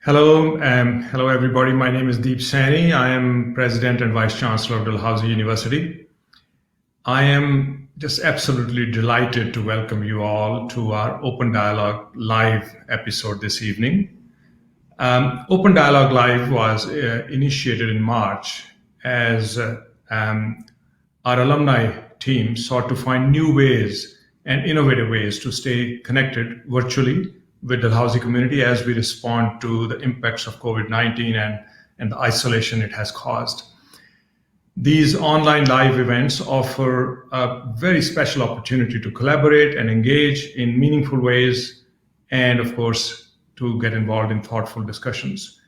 Hello everybody. My name is Deep Sani. I am President and Vice Chancellor of Dalhousie University. I am just absolutely delighted to welcome you all to our Open Dialogue Live episode this evening. Open Dialogue Live was initiated in March as our alumni team sought to find new ways and innovative ways to stay connected virtually with the Dalhousie community as we respond to the impacts of COVID-19 and the isolation it has caused. These online live events offer a very special opportunity to collaborate and engage in meaningful ways and, of course, to get involved in thoughtful discussions.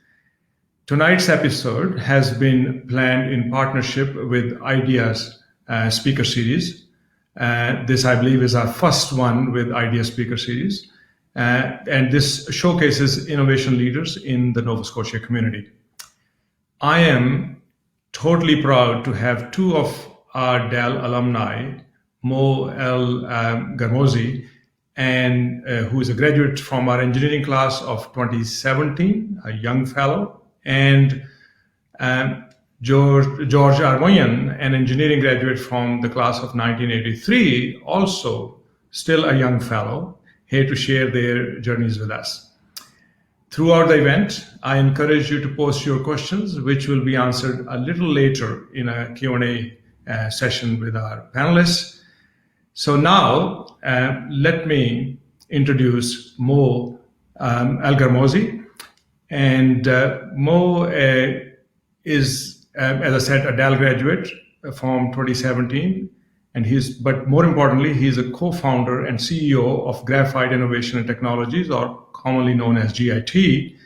Tonight's episode has been planned in partnership with IDEA's speaker series. This, I believe, is our first one with IDEA speaker series. And this showcases innovation leaders in the Nova Scotia community. I am totally proud to have two of our Dal alumni, Mo AlGermozi, and who is a graduate from our engineering class of 2017, a young fellow, and George Armoyan, an engineering graduate from the class of 1983, also still a young fellow, here to share their journeys with us. Throughout the event, I encourage you to post your questions, which will be answered a little later in a Q&A session with our panelists. So now, let me introduce Mo AlGermozi. And Mo is, as I said, a Dal graduate from 2017. But more importantly, he's a co-founder and CEO of Graphite Innovation and Technologies, or commonly known as GIT.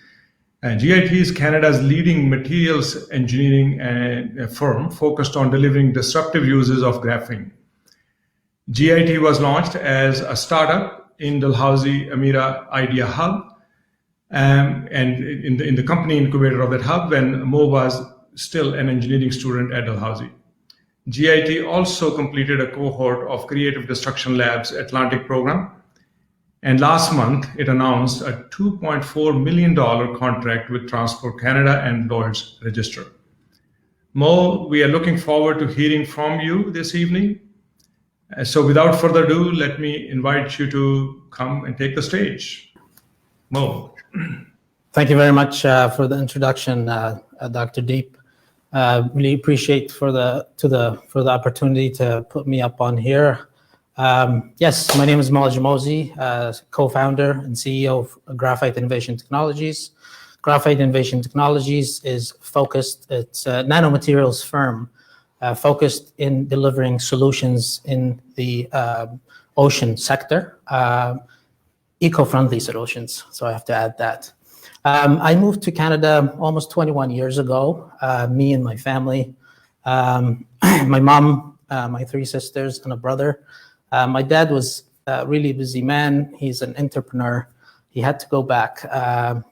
And GIT is Canada's leading materials engineering firm focused on delivering disruptive uses of graphene. GIT was launched as a startup in Dalhousie Emera ideaHUB, and in the company incubator of that hub when Mo was still an engineering student at Dalhousie. GIT also completed a cohort of Creative Destruction Lab's Atlantic program. And last month, it announced a $2.4 million contract with Transport Canada and Lloyd's Register. Mo, we are looking forward to hearing from you this evening. So without further ado, let me invite you to come and take the stage. Mo. Thank you very much for the introduction, Dr. Deep. Really appreciate for the opportunity to put me up on here. Yes, my name is Mo AlGermozi, co-founder and CEO of Graphite Innovation Technologies. Graphite Innovation Technologies is focused, it's a nanomaterials firm focused in delivering solutions in the ocean sector, eco-friendly solutions, so I have to add that. I moved to Canada almost 21 years ago, me and my family, my mom, my three sisters, and a brother. My dad was a really busy man. He's an entrepreneur. He had to go back.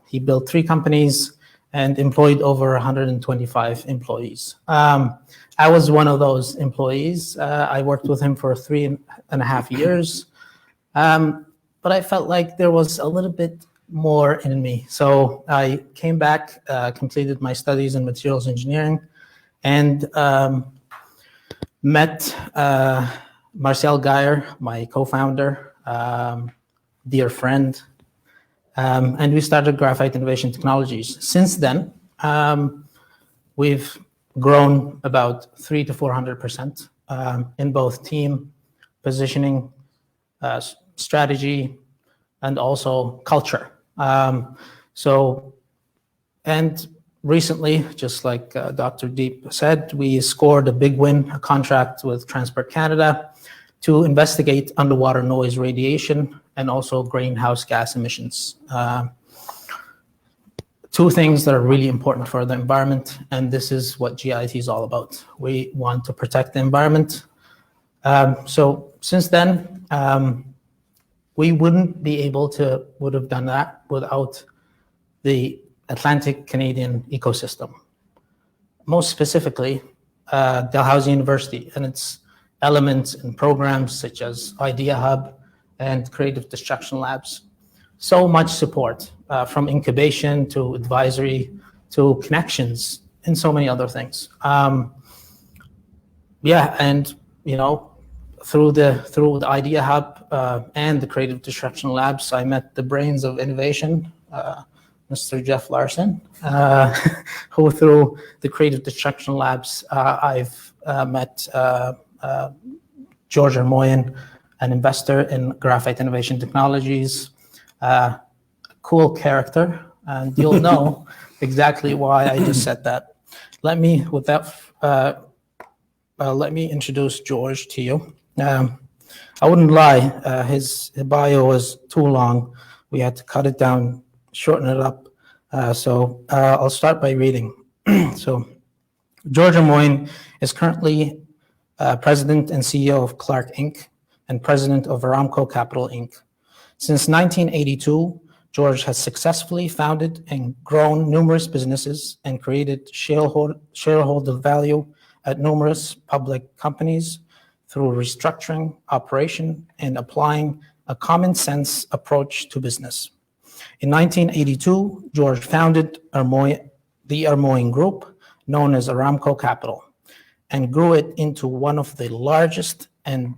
He built 3 companies and employed over 125 employees. I was one of those employees. I worked with him for 3.5 years, but I felt like there was a little bit more in me. So I came back, completed my studies in materials engineering, and met Marcel Geyer, my co-founder, dear friend, and we started Graphite Innovation Technologies. Since then, we've grown about 300% to 400% in both team, positioning, strategy, and also culture. And recently, just like Dr. Deep said, we scored a big win, a contract with Transport Canada to investigate underwater noise radiation and also greenhouse gas emissions. 2 things that are really important for the environment, and this is what GIT is all about. We want to protect the environment. So since then, we wouldn't be able to would have done that without the Atlantic Canadian ecosystem. Most specifically, Dalhousie University and its elements and programs such as ideaHUB and Creative Destruction Labs. So much support from incubation to advisory to connections and so many other things. Yeah, and through the ideaHUB and the Creative Destruction Labs, I met the brains of innovation, Mr. Jeff Larsen, who through the Creative Destruction Labs, I've met George Armoyan, an investor in Graphite Innovation Technologies, cool character, and you'll know exactly why I just said that. Let me introduce George to you. I wouldn't lie, his bio was too long. We had to cut it down, shorten it up. So I'll start by reading. So George Armoyan is currently President and CEO of Clarke, Inc. and President of Aramco Capital, Inc. Since 1982, George has successfully founded and grown numerous businesses and created shareholder value at numerous public companies through restructuring, operation, and applying a common sense approach to business. In 1982, George founded the Armoyan Group, known as Aramco Capital, and grew it into one of the largest and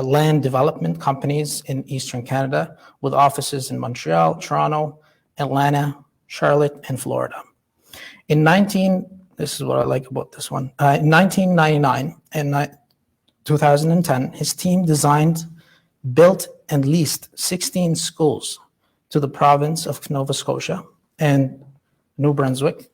land development companies in Eastern Canada, with offices in Montreal, Toronto, Atlanta, Charlotte, and Florida. This is what I like about this one. In 1999 and 2010, his team designed, built, and leased 16 schools to the province of Nova Scotia and New Brunswick.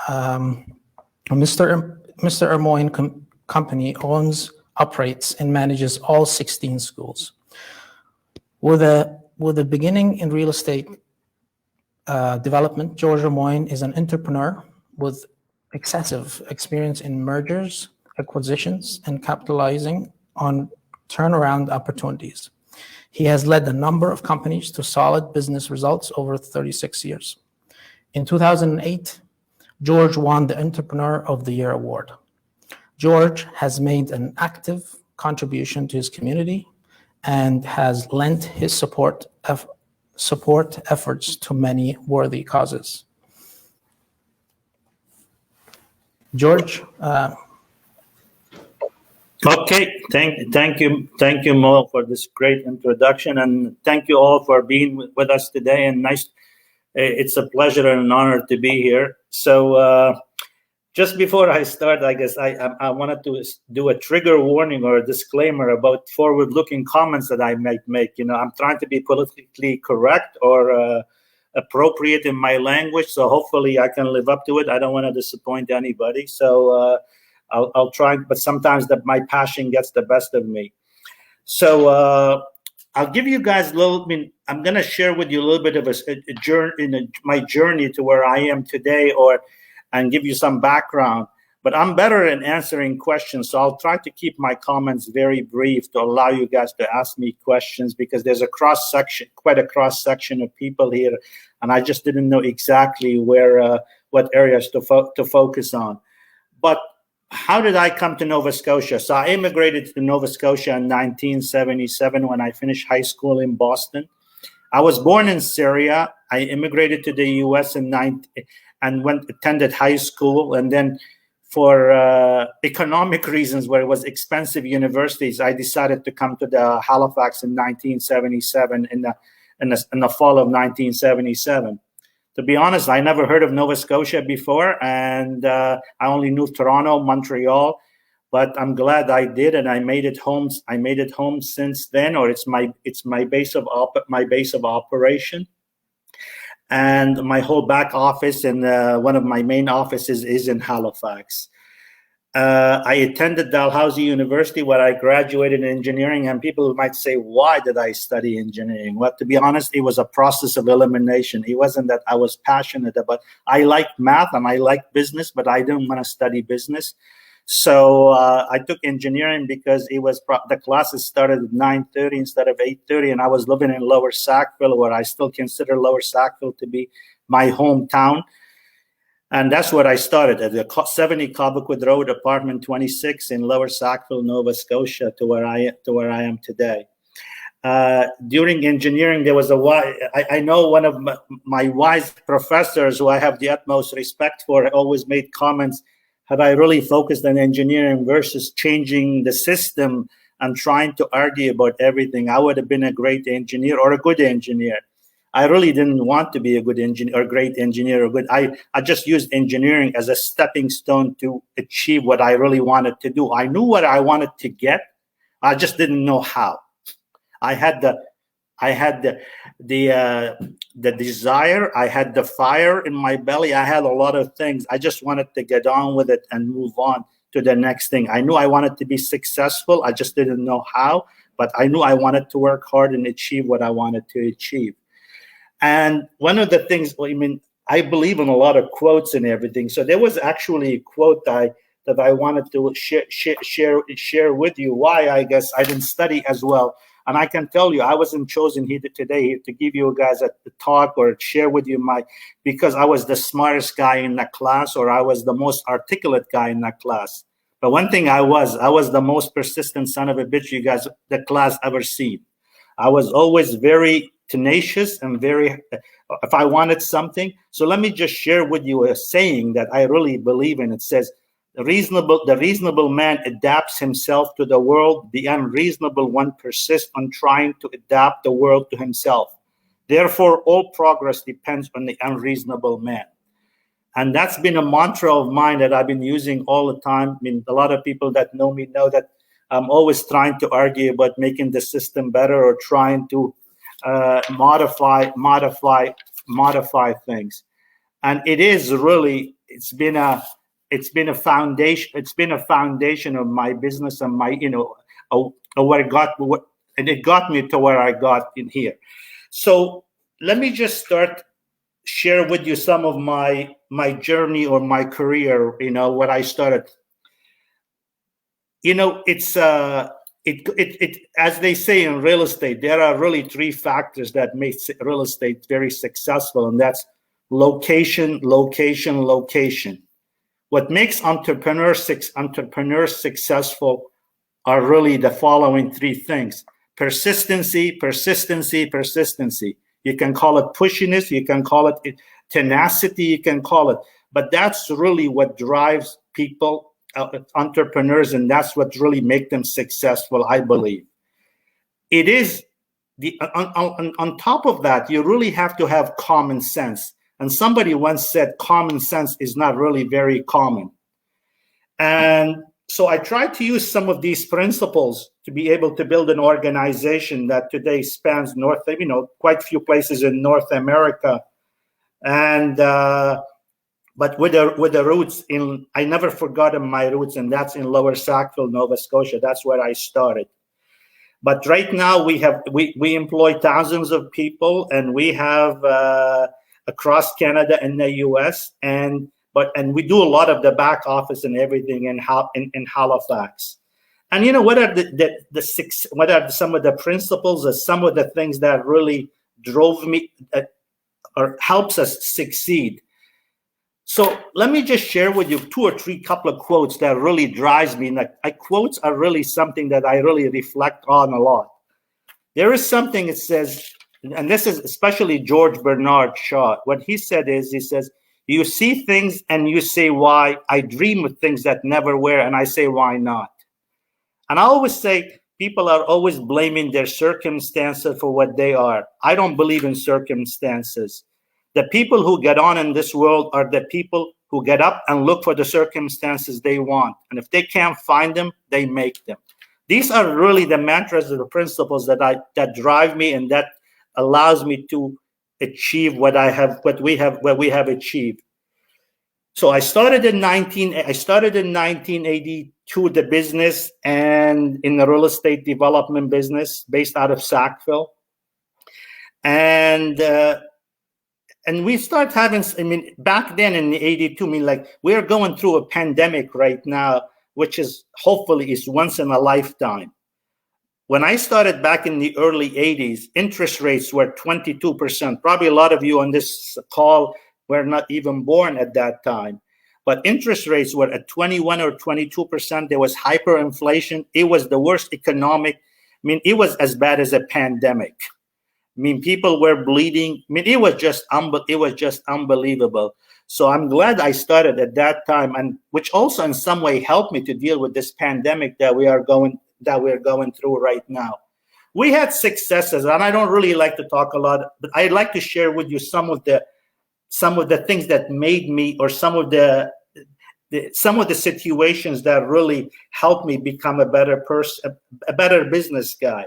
Mr. Armoyan company owns, operates, and manages all 16 schools. With a beginning in real estate development, George Armoyan is an entrepreneur with excessive experience in mergers, acquisitions, and capitalizing on turnaround opportunities. He has led a number of companies to solid business results over 36 years. In 2008, George won the Entrepreneur of the Year award. George has made an active contribution to his community and has lent his support efforts to many worthy causes. George. Okay, thank you, Mo, for this great introduction, and thank you all for being with us today. And it's a pleasure and an honor to be here. So, just before I start, I guess I wanted to do a trigger warning or a disclaimer about forward-looking comments that I might make. I'm trying to be politically correct or appropriate in my language, so hopefully I can live up to it. I don't want to disappoint anybody, so I'll try, but sometimes my passion gets the best of me. So I'll give you guys I'm going to share with you a little bit of a journey, my journey to where I am today, and give you some background. But I'm better in answering questions, so I'll try to keep my comments very brief to allow you guys to ask me questions, because there's quite a cross section of people here, and I just didn't know exactly what areas to focus on. But how did I come to Nova Scotia? So I immigrated to Nova Scotia in 1977 when I finished high school in Boston. I was born in Syria. I immigrated to the U.S. and attended high school, and then for economic reasons, where it was expensive universities, I decided to come to the Halifax in 1977, in the fall of 1977. To be honest, I never heard of Nova Scotia before, and I only knew Toronto, Montreal, but I'm glad I did, and I made it home. I made it home since then, or it's my base of operation, and my whole back office and one of my main offices is in Halifax. I attended Dalhousie University, where I graduated in engineering, and people might say, why did I study engineering? Well, to be honest, it was a process of elimination. It wasn't that I was passionate about. I liked math and I liked business, but I didn't want to study business. So I took engineering because the classes started at 9:30 instead of 8:30, and I was living in Lower Sackville, where I still consider Lower Sackville to be my hometown. And that's where I started, at the 70 Cobequid Road, apartment 26 in Lower Sackville, Nova Scotia, to where I am today. During engineering, there was I know one of my wise professors who I have the utmost respect for always made comments, had I really focused on engineering versus changing the system and trying to argue about everything, I would have been a great engineer or a good engineer. I really didn't want to be a good engineer or great engineer or good. I just used engineering as a stepping stone to achieve what I really wanted to do. I knew what I wanted to get. I just didn't know how. I had the desire. I had the fire in my belly. I had a lot of things. I just wanted to get on with it and move on to the next thing. I knew I wanted to be successful. I just didn't know how, but I knew I wanted to work hard and achieve what I wanted to achieve. And one of the things, I believe in a lot of quotes and everything. So there was actually a quote that I wanted to share with you. Why? I guess I didn't study as well. And I can tell you, I wasn't chosen here today to give you guys a talk or share with you because I was the smartest guy in the class or I was the most articulate guy in that class. But one thing I was the most persistent son of a bitch you guys, the class ever seen. I was always very tenacious and if I wanted something. So let me just share with you a saying that I really believe in. It says, the reasonable man adapts himself to the world. The unreasonable one persists on trying to adapt the world to himself. Therefore, all progress depends on the unreasonable man. And that's been a mantra of mine that I've been using all the time. A lot of people that know me know that I'm always trying to argue about making the system better or trying to modify things. And it is really, it's been a foundation. It's been a foundation of my business and my, where it got me to where I got in here. So let me just share with you some of my journey or my career. What I started. It's as they say in real estate, there are really three factors that make real estate very successful, and that's location, location, location. What makes entrepreneurs successful are really the following three things: persistency, persistency, persistency. You can call it pushiness, you can call it tenacity, you can call it, but that's really what drives people, entrepreneurs, and that's what really make them successful, I believe. It is on top of that, you really have to have common sense. And somebody once said common sense is not really very common. And so I tried to use some of these principles to be able to build an organization that today spans quite a few places in North America. And but with the roots in, I never forgotten my roots, and that's in Lower Sackville, Nova Scotia. That's where I started. But right now we employ thousands of people, and we have across Canada and the U.S. and we do a lot of the back office and everything in Halifax. And what are what are some of the principles or some of the things that really drove me or helps us succeed? So let me just share with you two or three couple of quotes that really drives me. Quotes are really something that I really reflect on a lot. There is something it says, and this is especially George Bernard Shaw. What he said is, he says, you see things and you say, why? I dream of things that never were, and I say, why not? And I always say, people are always blaming their circumstances for what they are. I don't believe in circumstances. The people who get on in this world are the people who get up and look for the circumstances they want. And if they can't find them, they make them. These are really the mantras or the principles that drive me and that allows me to achieve what we have achieved. So I started in 1982 the business and in the real estate development business based out of Sackville. And we start having, back then in 82, we're going through a pandemic right now, which is hopefully is once in a lifetime. When I started back in the early 80s, interest rates were 22%. Probably a lot of you on this call were not even born at that time. But interest rates were at 21 or 22%. There was hyperinflation. It was the worst economic mean, it was as bad as a pandemic. I mean, people were bleeding. I mean, it was just unbelievable. So I'm glad I started at that time, and which also in some way helped me to deal with this pandemic that we're going through right now. We had successes, and I don't really like to talk a lot, but I'd like to share with you some of the things that made me, or some of the situations that really helped me become a better person, a better business guy.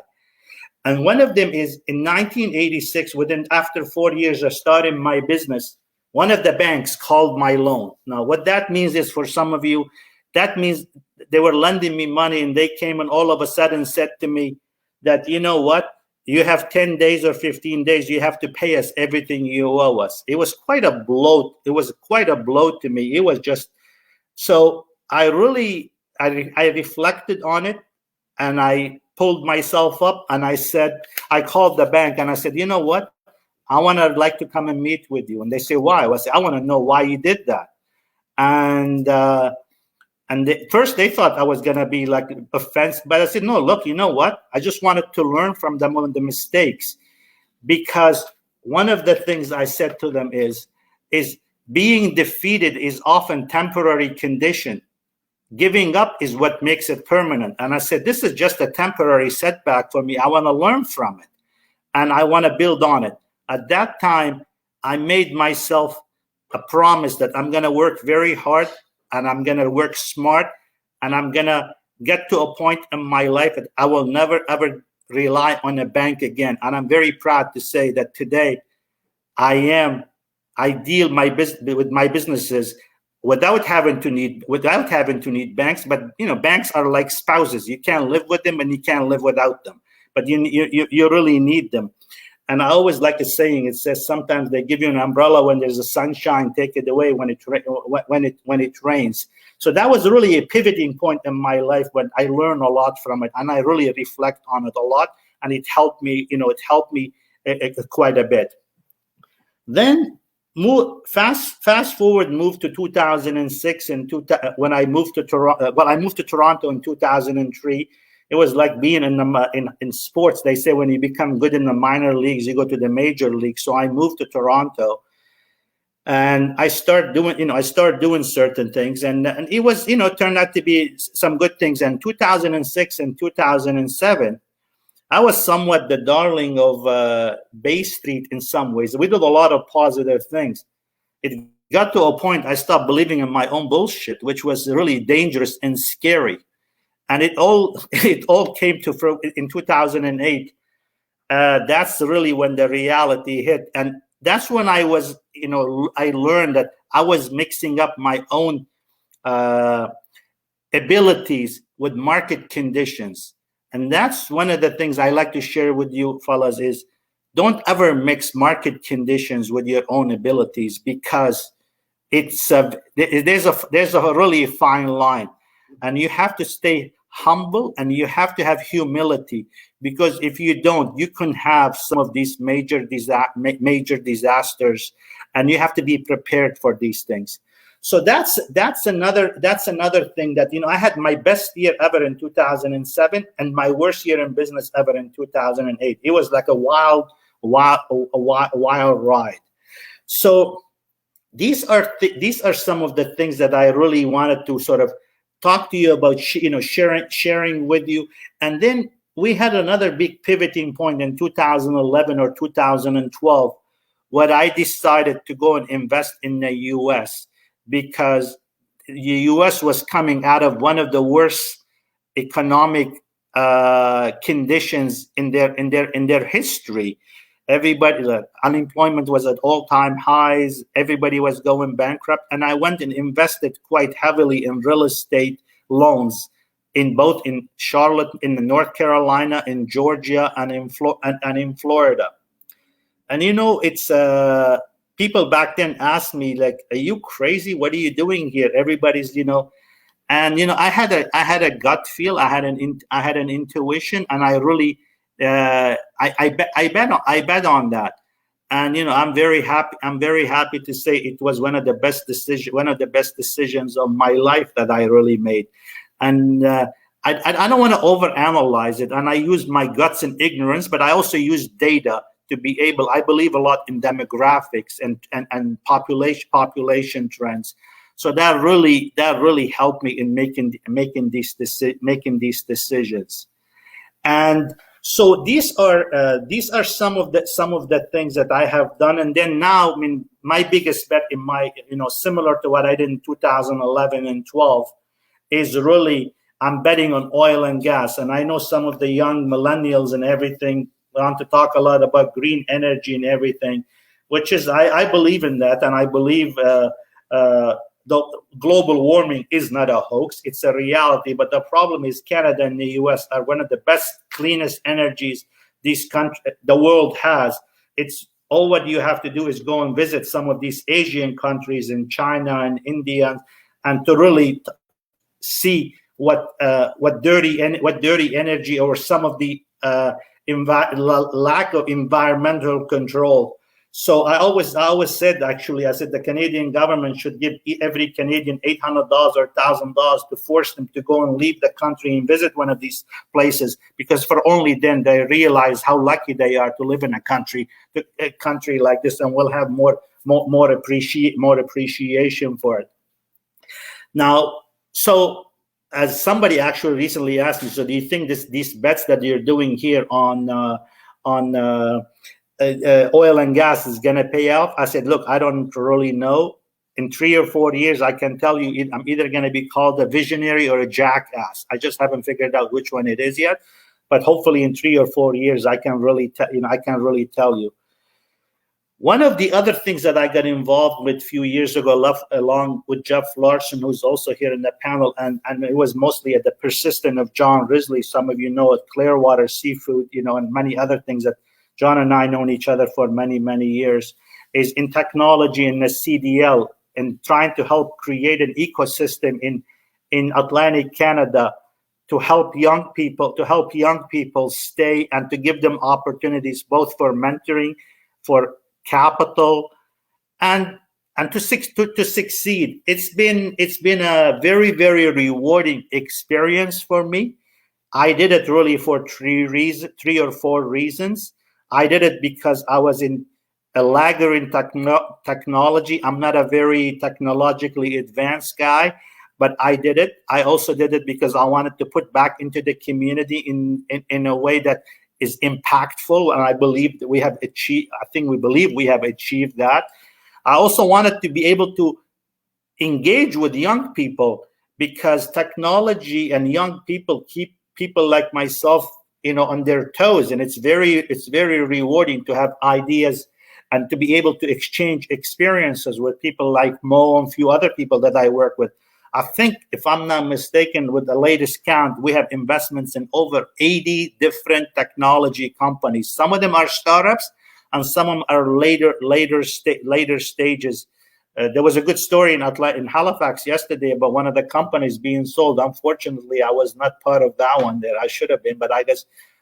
And one of them is in 1986, after 4 years of starting my business, one of the banks called my loan. Now, what that means is, for some of you, that means they were lending me money, and they came and all of a sudden said to me that, you know what, you have 10 days or 15 days, you have to pay us everything you owe us. It was quite a blow. It was quite a blow to me. It was just, so I reflected on it, and I pulled myself up, and I called the bank, and I said, you know what? I like to come and meet with you. And they say, why? I said, I want to know why you did that. And first they thought I was going to be like offensive, but I said, no, look, you know what? I just wanted to learn from them on the mistakes, because one of the things I said to them is being defeated is often temporary condition. Giving up is what makes it permanent. And I said, this is just a temporary setback for me. I want to learn from it, and I want to build on it. At that time, I made myself a promise that I'm going to work very hard, and I'm going to work smart, and I'm going to get to a point in my life that I will never, ever rely on a bank again. And I'm very proud to say that today I deal with my businesses without having to need banks. But banks are like spouses. You can't live with them and you can't live without them, but you really need them. And I always like a saying. It says sometimes they give you an umbrella when there's a sunshine, take it away when it rains. So that was really a pivoting point in my life when I learned a lot from it, and I really reflect on it a lot, and it helped me. It helped me quite a bit. Then fast forward, moved to 2006, and when I moved to Toronto. Well, I moved to Toronto in 2003. It was like being in sports. They say when you become good in the minor leagues, you go to the major league. So I moved to Toronto, and I started doing certain things, and it was turned out to be some good things. And 2006 and 2007, I was somewhat the darling of Bay Street in some ways. We did a lot of positive things. It got to a point I stopped believing in my own bullshit, which was really dangerous and scary. And it all came to fruition in 2008. That's really when the reality hit, and that's when I was, I learned that I was mixing up my own abilities with market conditions. And that's one of the things I like to share with you, fellas, is don't ever mix market conditions with your own abilities, because there's a really fine line. And you have to stay humble, and you have to have humility, because if you don't, you can have some of these major disasters, and you have to be prepared for these things. So that's another thing that I had my best year ever in 2007, and my worst year in business ever in 2008. It was like a wild ride. So these are some of the things that I really wanted to sort of talk to you about, sharing with you. And then we had another big pivoting point in 2011 or 2012, where I decided to go and invest in the U.S. because the U.S. was coming out of one of the worst economic conditions in their history. The unemployment was at all-time highs. Everybody was going bankrupt, and I went and invested quite heavily in real estate loans in Charlotte, in North Carolina, in Georgia, and in Florida. And it's people back then asked me, like, "Are you crazy? What are you doing here?" Everybody's and I had a gut feel. I had an intuition, and I really. I bet on that, and I'm very happy. I'm very happy to say it was one of the best decisions of my life that I really made, and I don't want to overanalyze it, and I use my guts and ignorance, but I also use data to be able. I believe a lot in demographics and population trends, so that really helped me in making these decisions. And so these are some of the things that I have done. And then now, I mean, my biggest bet in my, similar to what I did in 2011 and 12, is really I'm betting on oil and gas. And I know some of the young millennials and everything want to talk a lot about green energy and everything, which is I believe in that, and I believe the global warming is not a hoax, it's a reality. But the problem is Canada and the US are one of the best, cleanest energies the world has. It's all what you have to do is go and visit some of these Asian countries in China and India, and to really see what dirty energy, or some of the lack of environmental control. So I always said, actually, I said the Canadian government should give every Canadian $800 or $1,000 to force them to go and leave the country and visit one of these places, because for only then they realize how lucky they are to live in a country like this, and will have more appreciation for it. Now, so as somebody actually recently asked me, so do you think these bets that you're doing here on oil and gas is going to pay off? I said, look, I don't really know. In 3 or 4 years, I can tell you I'm either going to be called a visionary or a jackass. I just haven't figured out which one it is yet. But hopefully in 3 or 4 years, I can really tell you. One of the other things that I got involved with a few years ago, along with Jeff Larsen, who's also here in the panel, and it was mostly at the President of John Risley. Some of you know at Clearwater Seafood, and many other things that John and I known each other for many, many years, is in technology in the CDL, and trying to help create an ecosystem in Atlantic Canada to help young people stay, and to give them opportunities both for mentoring, for capital, and to succeed. It's been a very, very rewarding experience for me. I did it really for 3 or 4 reasons. I did it because I was in a lagger in technology. I'm not a very technologically advanced guy, but I did it. I also did it because I wanted to put back into the community in a way that is impactful, and I believe that we have achieved. I think we believe we have achieved that. I also wanted to be able to engage with young people, because technology and young people keep people like myself, on their toes, and it's very rewarding to have ideas and to be able to exchange experiences with people like Mo and a few other people that I work with. I think, if I'm not mistaken, with the latest count, we have investments in over 80 different technology companies. Some of them are startups, and some of them are later stages. There was a good story in Halifax yesterday about one of the companies being sold. Unfortunately, I was not part of that one there. I should have been, but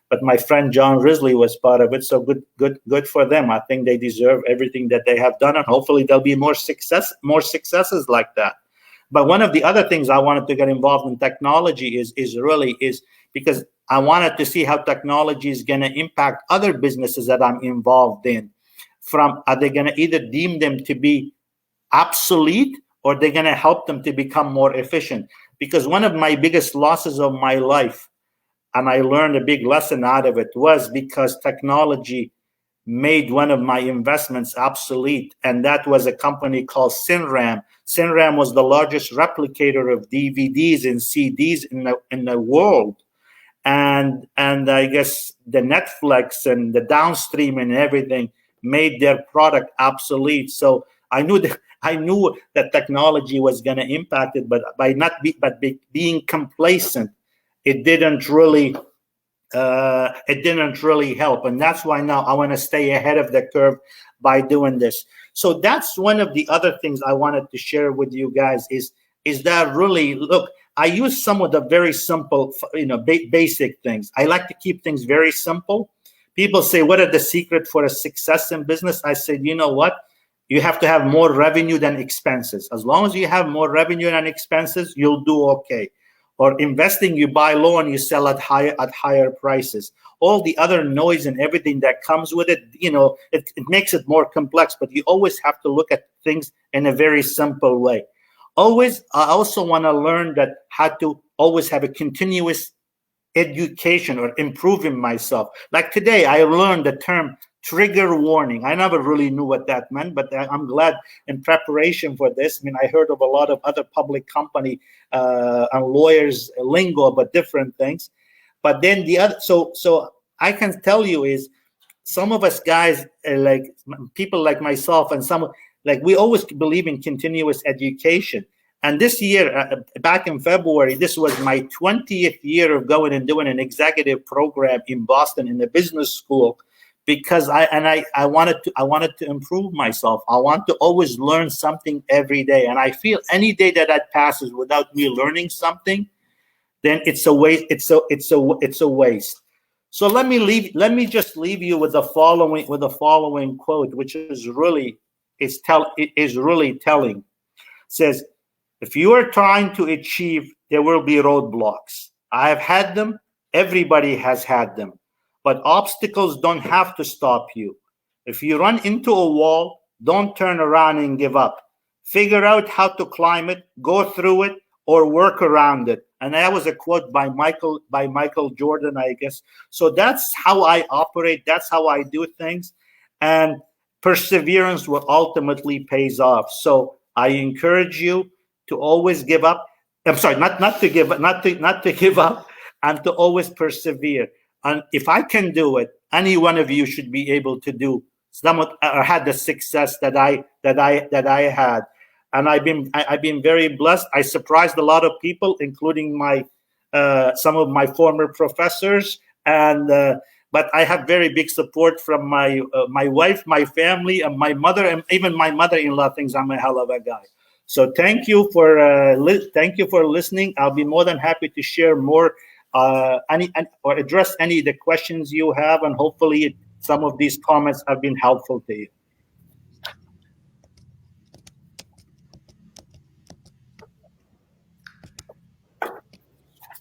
but my friend John Risley was part of it. So good for them. I think they deserve everything that they have done, and hopefully there'll be more successes like that. But one of the other things I wanted to get involved in technology is because I wanted to see how technology is going to impact other businesses that I'm involved in. Are they going to either deem them to be obsolete, or they're going to help them to become more efficient? Because one of my biggest losses of my life, and I learned a big lesson out of it, was because technology made one of my investments obsolete, and that was a company called Cinram. Cinram was the largest replicator of DVDs and CDs in the world, and I guess the Netflix and the downstream and everything made their product obsolete. So I knew that technology was going to impact it, but being complacent, it didn't really help. And that's why now I want to stay ahead of the curve by doing this. So that's one of the other things I wanted to share with you guys is that really, look, I use some of the very simple, basic things. I like to keep things very simple. People say, what are the secret for a success in business? I said, you know what? You have to have more revenue than expenses. As long as you have more revenue than expenses, you'll do okay. or investing, you buy low and you sell at higher prices. All the other noise and everything that comes with it, it makes it more complex, but you always have to look at things in a very simple way. I also want to learn that how to always have a continuous education or improving myself. Like today, I learned the term trigger warning. I never really knew what that meant, but I'm glad in preparation for this. I mean, I heard of a lot of other public company and lawyers lingo about different things. But then the other, so I can tell you is some of us guys, like people like myself and some, like we always believe in continuous education. And this year, back in February, this was my 20th year of going and doing an executive program in Boston in the business school, because I wanted to improve myself. I want to always learn something every day. And I feel any day that passes without me learning something, then it's a waste. It's a waste. So let me just leave you with the following quote, which is really telling. It says, if you are trying to achieve, there will be roadblocks. I have had them. Everybody has had them. But obstacles don't have to stop you. If you run into a wall, don't turn around and give up. Figure out how to climb it, go through it, or work around it. And that was a quote by Michael Jordan, I guess. So that's how I operate. That's how I do things. And perseverance will ultimately pays off. So I encourage you to always give up. I'm sorry, not to give up, and to always persevere. And if I can do it, any one of you should be able to do somewhat or had the success that I had. And I've been very blessed. I surprised a lot of people, including some of my former professors, but I have very big support from my wife, my family, and my mother, and even my mother-in-law thinks I'm a hell of a guy. So thank you for listening. I'll be more than happy to share more or address any of the questions you have, and hopefully some of these comments have been helpful to you.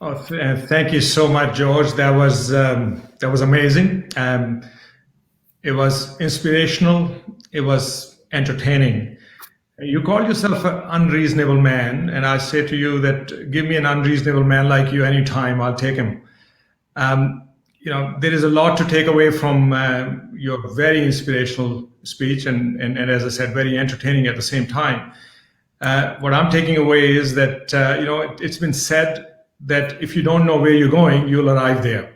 Oh, thank you so much, George. That was amazing. It was inspirational. It was entertaining. You call yourself an unreasonable man, and I say to you that give me an unreasonable man like you anytime, I'll take him. There is a lot to take away from your very inspirational speech, and as I said, very entertaining at the same time. What I'm taking away is that it's been said that if you don't know where you're going, you'll arrive there,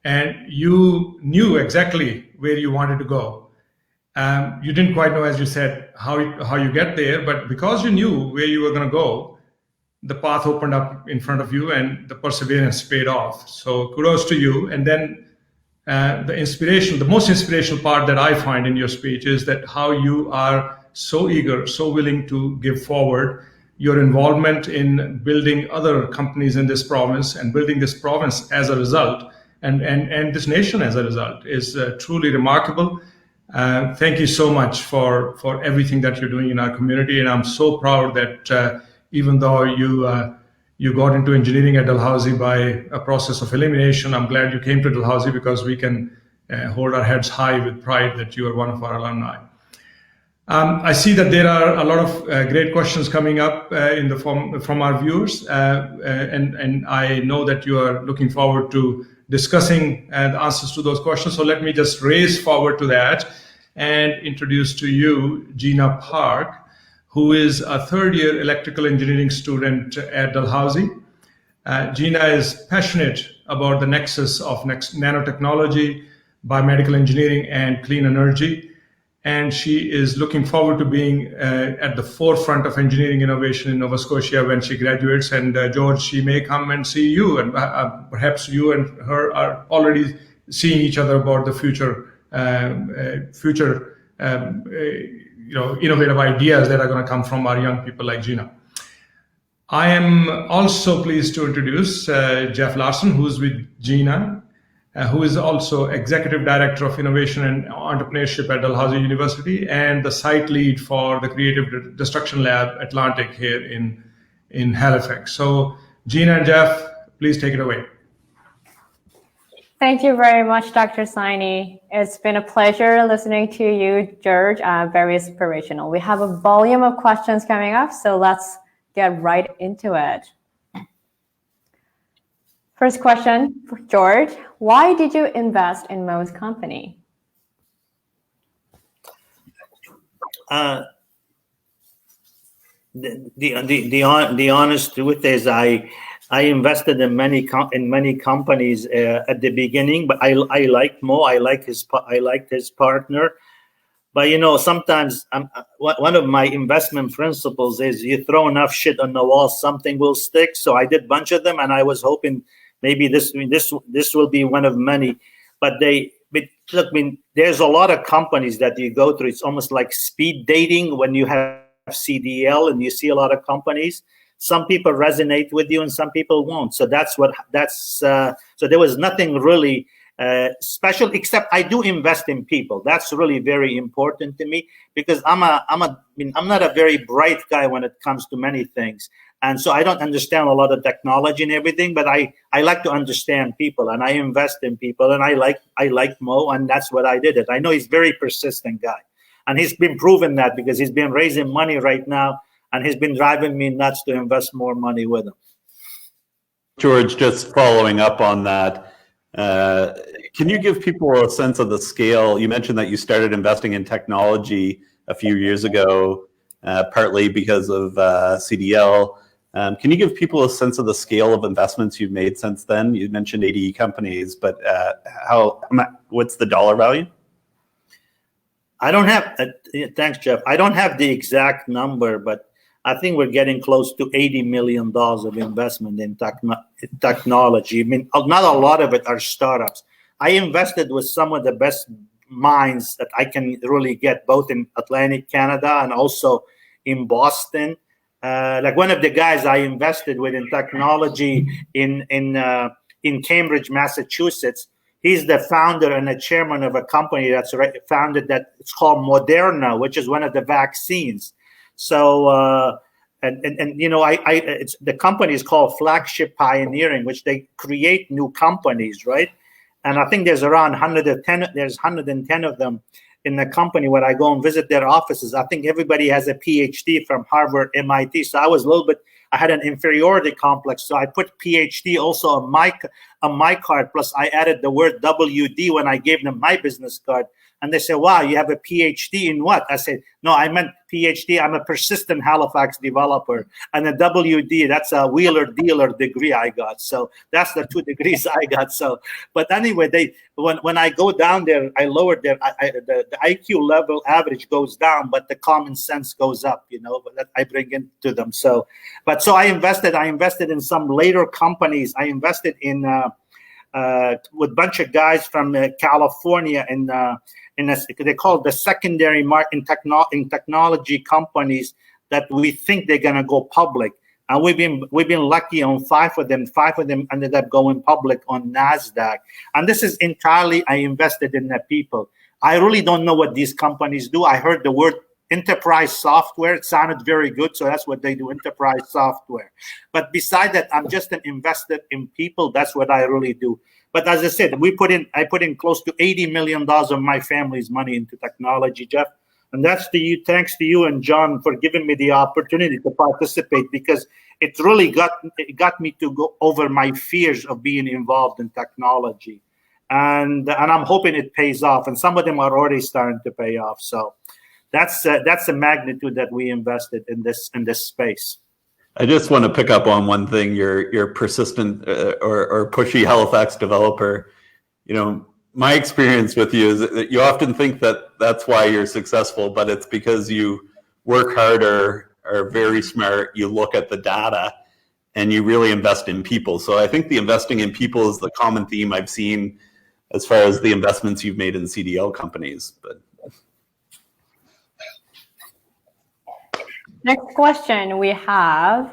and you knew exactly where you wanted to go. You didn't quite know, as you said, how you get there, but because you knew where you were going to go, the path opened up in front of you, and the perseverance paid off. So kudos to you. And then the most inspirational part that I find in your speech is that how you are so eager, so willing to give forward your involvement in building other companies in this province and building this province as a result, and this nation as a result, is truly remarkable. Thank you so much for everything that you're doing in our community, and I'm so proud that even though you got into engineering at Dalhousie by a process of elimination, I'm glad you came to Dalhousie, because we can hold our heads high with pride that you are one of our alumni. I see that there are a lot of great questions coming up from our viewers, and I know that you are looking forward to discussing the answers to those questions. So let me just race forward to that and introduce to you Gina Park, who is a third-year electrical engineering student at Dalhousie. Gina is passionate about the nexus of nanotechnology, biomedical engineering, and clean energy. And she is looking forward to being at the forefront of engineering innovation in Nova Scotia when she graduates. And George, she may come and see you, and perhaps you and her are already seeing each other about the future innovative ideas that are going to come from our young people like Gina. I am also pleased to introduce Jeff Larsen, who's with Gina, who is also Executive Director of Innovation and Entrepreneurship at Dalhousie University and the site lead for the Creative Destruction Lab Atlantic here in Halifax. So Gina and Jeff, please take it away. Thank you very much, Dr. Saini. It's been a pleasure listening to you, George. Very inspirational. We have a volume of questions coming up, so let's get right into it. First question for George. Why did you invest in Mo's company? The honest truth is I invested in many companies at the beginning, but I like Mo. I liked his partner. But sometimes one of my investment principles is you throw enough shit on the wall, something will stick. So I did a bunch of them, and I was hoping maybe this will be one of many. But look, there's a lot of companies that you go through. It's almost like speed dating when you have CDL and you see a lot of companies. Some people resonate with you and some people won't. So so there was nothing really special, except I do invest in people. That's really very important to me, because I'm not a very bright guy when it comes to many things. And so I don't understand a lot of technology and everything, but I like to understand people, and I invest in people, and I like Mo, and that's what I did. I know he's a very persistent guy, and he's been proven that, because he's been raising money right now, and he's been driving me nuts to invest more money with him. George, just following up on that, can you give people a sense of the scale? You mentioned that you started investing in technology a few years ago, partly because of CDL. Can you give people a sense of the scale of investments you've made since then? You mentioned 80 companies, but what's the dollar value? I don't have, thanks, Jeff. I don't have the exact number, but I think we're getting close to $80 million of investment in technology. Not a lot of it are startups. I invested with some of the best minds that I can really get, both in Atlantic Canada and also in Boston. Like one of the guys I invested with in technology in Cambridge, Massachusetts. He's the founder and the chairman of a company that's founded that it's called Moderna, which is one of the vaccines. So, the company is called Flagship Pioneering, which they create new companies, right? And I think there's around 110. There's 110 of them in the company. When I go and visit their offices, I think everybody has a PhD from Harvard, MIT. So I had an inferiority complex. So I put PhD also on my card. Plus, I added the word WD when I gave them my business card. And they said, wow, you have a PhD in what? I said, no, I meant PhD. I'm a persistent Halifax developer. And a WD, that's a wheeler dealer degree I got. So that's the 2 degrees I got. So, but anyway, when I go down there, I lowered the IQ level average goes down, but the common sense goes up, that I bring into them. So I invested in some later companies. I invested in with a bunch of guys from California they call it the secondary market in technology companies that we think they're gonna go public, and we've been lucky on 5 of them. 5 of them ended up going public on NASDAQ, and this is entirely I invested in the people. I really don't know what these companies do. I heard the word enterprise software. It sounded very good, so that's what they do, enterprise software. But beside that, I'm just an investor in people. That's what I really do. But as I said, I put in close to $80 million of my family's money into technology, Jeff. And that's thanks to you and John for giving me the opportunity to participate, because it really got me to go over my fears of being involved in technology. And I'm hoping it pays off. And some of them are already starting to pay off. So that's the magnitude that we invested in this space. I just want to pick up on one thing. You're persistent or pushy Halifax developer. My experience with you is that you often think that that's why you're successful, but it's because you work harder, are very smart, you look at the data, and you really invest in people. So I think the investing in people is the common theme I've seen as far as the investments you've made in CDL companies. But next question we have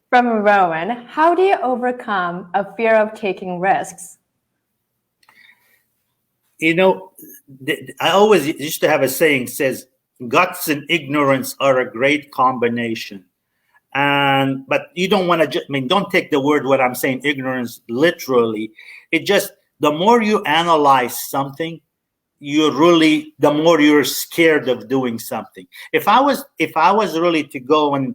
from Rowan. How do you overcome a fear of taking risks? I always used to have a saying says, guts and ignorance are a great combination. But you don't want to, I mean, don't take the word, what I'm saying, ignorance, literally. It just, the more you analyze something, the more you're scared of doing something. If I was really to go and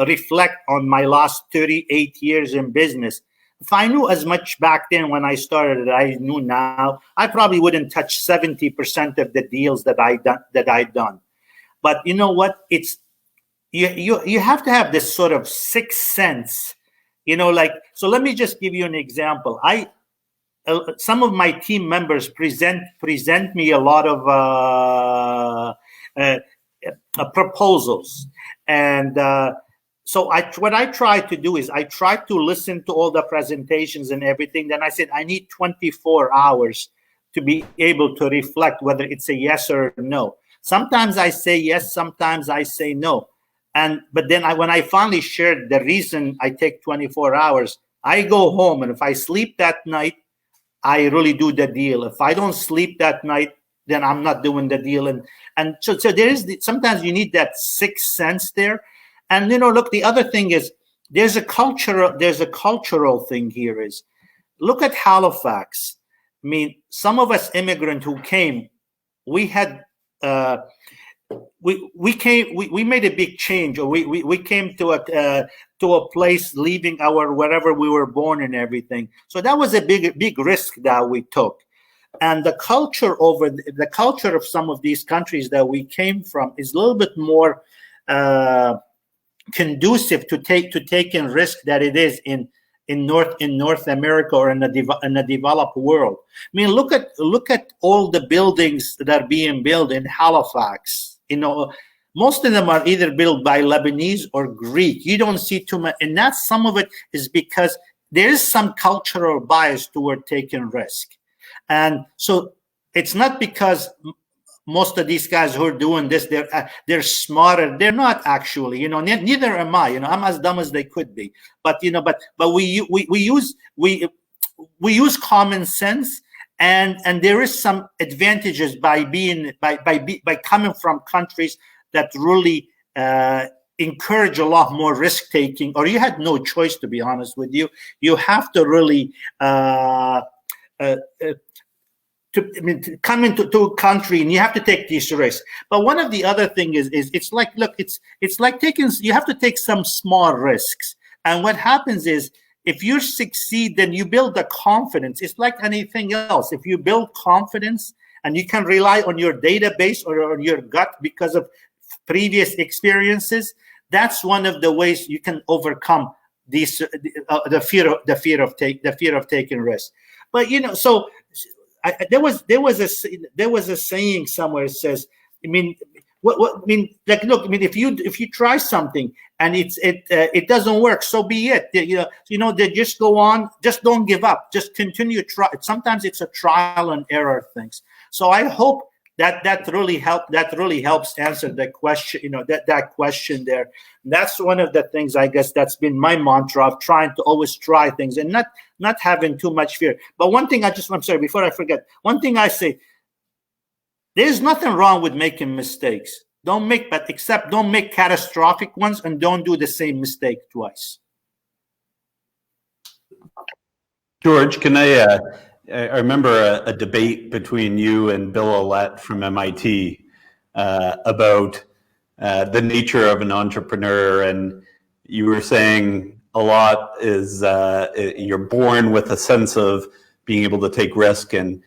reflect on my last 38 years in business, if I knew as much back then when I started that I knew now, I probably wouldn't touch 70% of the deals that I'd done. But you know what? It's you have to have this sort of sixth sense, like, so let me just give you an example. Some of my team members present me a lot of proposals, and so what I try to do is I try to listen to all the presentations and everything. Then I said I need 24 hours to be able to reflect whether it's a yes or a no. Sometimes I say yes, sometimes I say no. But then when I finally shared the reason I take 24 hours, I go home, and if I sleep that night, I really do the deal. If I don't sleep that night, then I'm not doing the deal. And so there is sometimes you need that sixth sense there. And look, the other thing is there's a cultural thing here. Is look at Halifax. I mean, some of us immigrants who came, we had we made a big change, or we came to a place leaving our wherever we were born and everything. So that was a big risk that we took. And the culture of some of these countries that we came from is a little bit more conducive to taking risk that it is in North America or in the developed world. I mean, look at all the buildings that are being built in Halifax. Most of them are either built by Lebanese or Greek. You don't see too much, and that's some of it is because there is some cultural bias toward taking risk. And so it's not because most of these guys who are doing this, they're smarter. They're not actually, neither am I. I'm as dumb as they could be. But but we use common sense, and there is some advantages by coming from countries that really encourage a lot more risk taking, or you had no choice, to be honest with you. You have to really to come into a country, and you have to take these risks. But one of the other thing is it's like, look, it's like you have to take some small risks. And what happens is, if you succeed, then you build the confidence. It's like anything else. If you build confidence and you can rely on your database or on your gut because of previous experiences, that's one of the ways you can overcome these the fear of taking risks. But so there was a saying somewhere that says, I mean, like, look, I mean, if you try something and it doesn't work, so be it. They just go on, just don't give up, just continue to try. Sometimes it's a trial and error things. So I hope that really helps answer the question, that question there. And that's one of the things, I guess, that's been my mantra of trying to always try things and not having too much fear. But one thing I'm sorry, before I forget, one thing I say, there's nothing wrong with making mistakes. Don't make catastrophic ones, and don't do the same mistake twice. George, I remember a debate between you and Bill Olet from MIT about the nature of an entrepreneur, and you were saying a lot is you're born with a sense of being able to take risk, and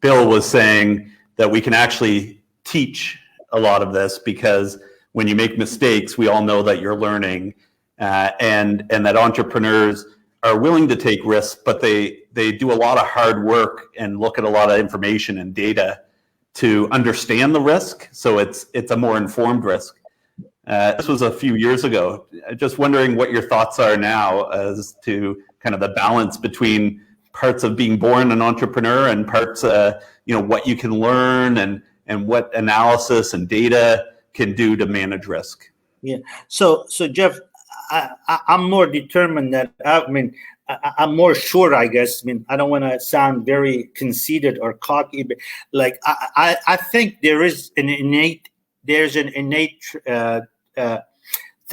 Bill was saying that we can actually teach a lot of this, because when you make mistakes, we all know that you're learning, and that entrepreneurs are willing to take risks, but they do a lot of hard work and look at a lot of information and data to understand the risk. So it's a more informed risk. This was a few years ago. Just wondering what your thoughts are now as to kind of the balance between parts of being born an entrepreneur and parts, what you can learn and what analysis and data can do to manage risk. Yeah. So Jeff, I'm more determined that, I'm more sure, I guess. I mean, I don't want to sound very conceited or cocky, but like, I think there's an innate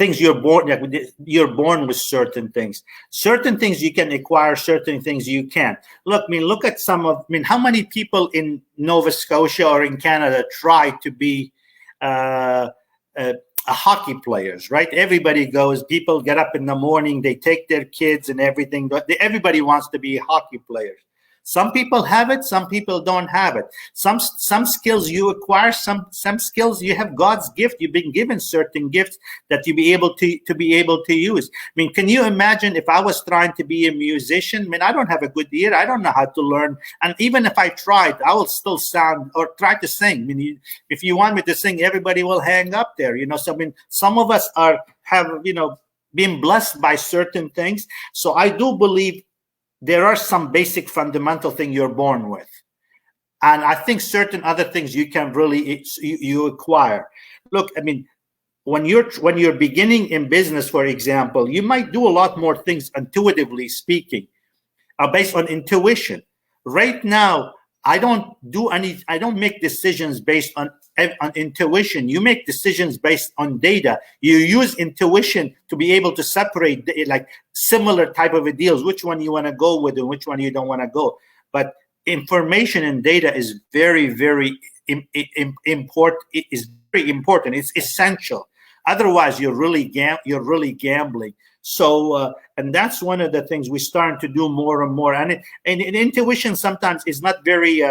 things you're born, like you're born with certain things. Certain things you can acquire, certain things you can't. Look, I mean, look at how many people in Nova Scotia or in Canada try to be hockey players, right? Everybody goes, people get up in the morning, they take their kids and everything. Everybody wants to be hockey players. Some people have it, some people don't have it. Some skills you acquire, some skills you have God's gift. You've been given certain gifts that you be able to use. I mean, can you imagine if I was trying to be a musician? I mean, I don't have a good ear. I don't know how to learn. And even if I tried, I will still sound or try to sing. I mean, if you want me to sing, everybody will hang up there. So I mean, some of us have been blessed by certain things. So I do believe there are some basic fundamental things you're born with. And I think certain other things you can really, you acquire. Look, I mean, when you're beginning in business, for example, you might do a lot more things intuitively speaking, based on intuition. Right now, I don't make decisions based on intuition. You make decisions based on data. You use intuition to be able to separate like similar type of deals, which one you want to go with and which one you don't want to go. But information and data is very, very important. It is very important. It's essential. Otherwise, you're really gambling. So, and that's one of the things we're starting to do more and more. And intuition sometimes is not very.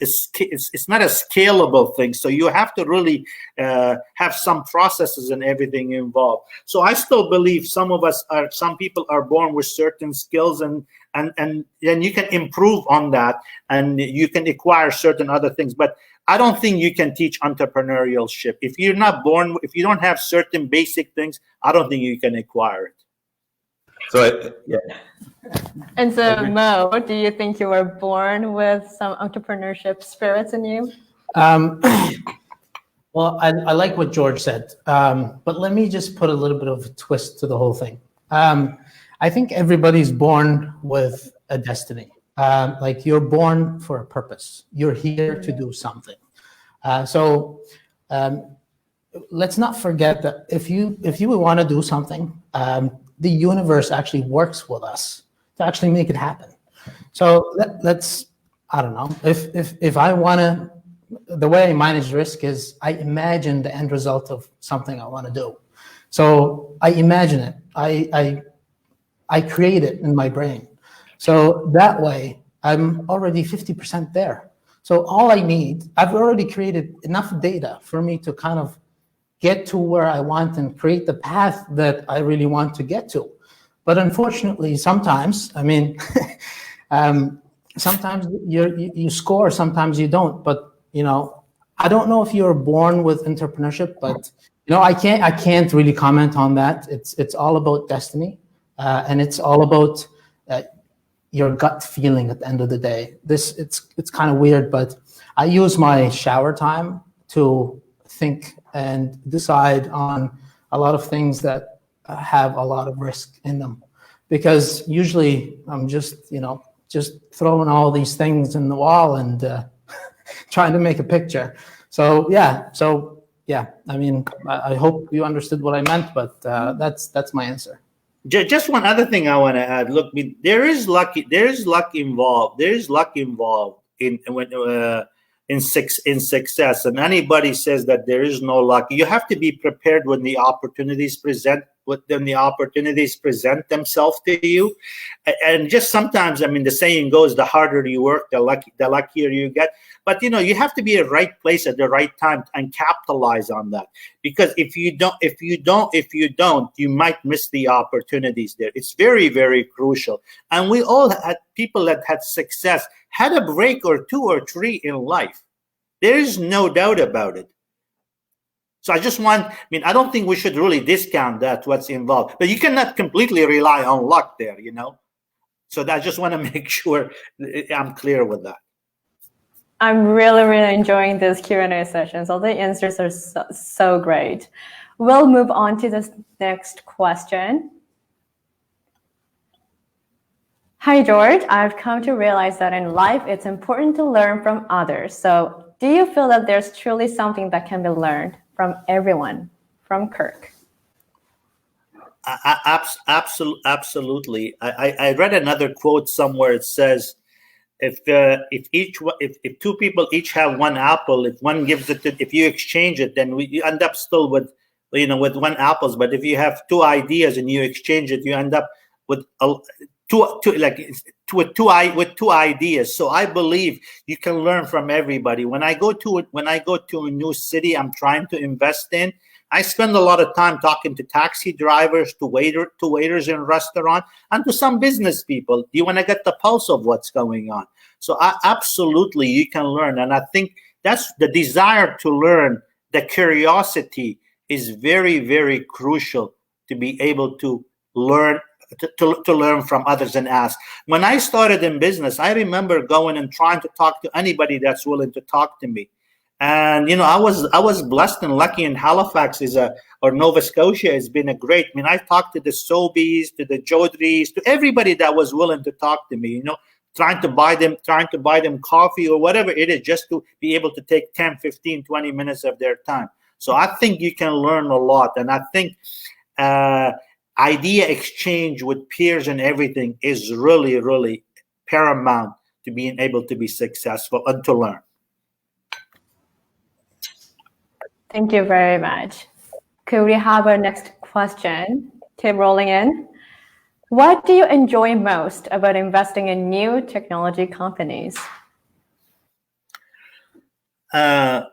It's not a scalable thing, so you have to really have some processes and everything involved. So I still believe some people are born with certain skills, and then you can improve on that, and you can acquire certain other things. But I don't think you can teach entrepreneurship if you're not born. If you don't have certain basic things, I don't think you can acquire it. So yeah. And so, Mo, do you think you were born with some entrepreneurship spirits in you? Well, I like what George said, but let me just put a little bit of a twist to the whole thing. I think everybody's born with a destiny. Like you're born for a purpose. You're here to do something. So let's not forget that if you want to do something, the universe actually works with us to actually make it happen. So let's, I don't know, if I want to, the way I manage risk is I imagine the end result of something I want to do. So I imagine it. I create it in my brain. So that way I'm already 50% there. So all I need, I've already created enough data for me to kind of get to where I want and create the path that I really want to get to. But unfortunately, sometimes, I mean, sometimes you score, sometimes you don't. But I don't know if you're born with entrepreneurship, but I can't really comment on that. It's all about destiny, and it's all about your gut feeling at the end of the day. It's kind of weird, but I use my shower time to think and decide on a lot of things that have a lot of risk in them, because usually I'm just throwing all these things in the wall and trying to make a picture. So yeah, I mean, I hope you understood what I meant, but that's my answer. Just one other thing I want to add. Look, there is luck involved. There is luck involved in success. And anybody says that there is no luck, you have to be prepared when the opportunities present themselves to you. And just sometimes, I mean, the saying goes, the harder you work, the luckier you get. But you have to be at the right place at the right time and capitalize on that. Because if you don't, you might miss the opportunities there. It's very, very crucial. And we all had people that had success, had a break or two or three in life. There is no doubt about it. So I don't think we should really discount that, what's involved. But you cannot completely rely on luck there, So I just want to make sure I'm clear with that. I'm really, really enjoying this Q&A sessions. All the answers are so great. We'll move on to this next question. Hi, George. I've come to realize that in life, it's important to learn from others. So do you feel that there's truly something that can be learned from everyone? From Clarke. Absolutely. I read another quote somewhere. It says, if two people each have one apple, if one gives it to, if you exchange it, then you end up still with, with one apples. But if you have two ideas and you exchange it, you end up with two ideas. So I believe you can learn from everybody. When I go to a new city I'm trying to invest in, I spend a lot of time talking to taxi drivers, to waiters in restaurant, and to some business people. You want to get the pulse of what's going on. So absolutely, you can learn. And I think that's the desire to learn, the curiosity is very, very crucial to be able to learn, to learn from others and ask. When I started in business, I remember going and trying to talk to anybody that's willing to talk to me. And I was blessed and lucky in Halifax or Nova Scotia has been a great. I mean, I talked to the Sobeys, to the Jodries, to everybody that was willing to talk to me. Trying to buy them coffee or whatever it is, just to be able to take 10, 15, 20 minutes of their time. So I think you can learn a lot, and I think idea exchange with peers and everything is really, really paramount to being able to be successful and to learn. Thank you very much. Could we have our next question? Keep rolling in. What do you enjoy most about investing in new technology companies? What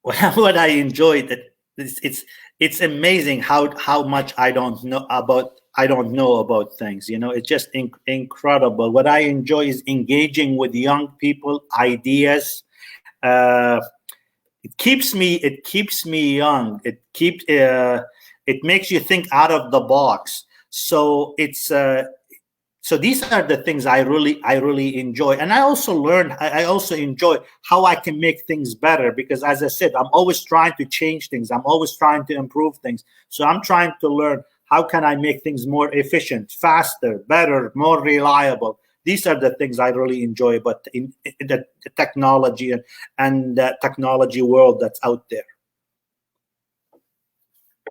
I enjoy, that it's amazing how much I don't know about things. It's just incredible. What I enjoy is engaging with young people, ideas. It keeps me young. It makes you think out of the box. So so these are the things I really enjoy. And I also enjoy how I can make things better, because as I said, I'm always trying to change things. I'm always trying to improve things. So I'm trying to learn, how can I make things more efficient, faster, better, more reliable. These are the things I really enjoy about in the technology and the technology world that's out there.